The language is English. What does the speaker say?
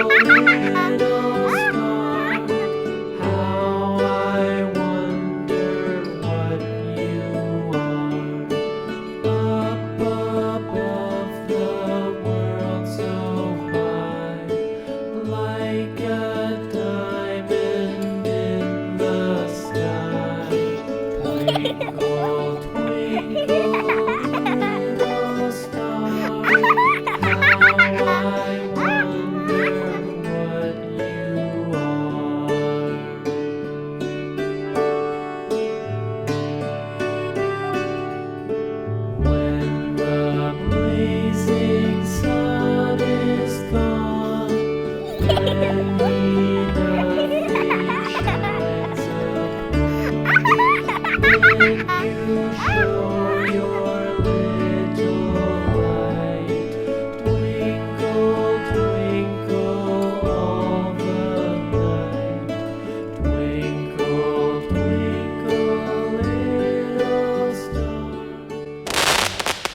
little star, how I wonder what you are. Up above the world so high, like a diamond in the sky. Twinkle, twinkle, little star, how I wonder what you are. When the blazing sun is gone, when nothing shines upon, then you show your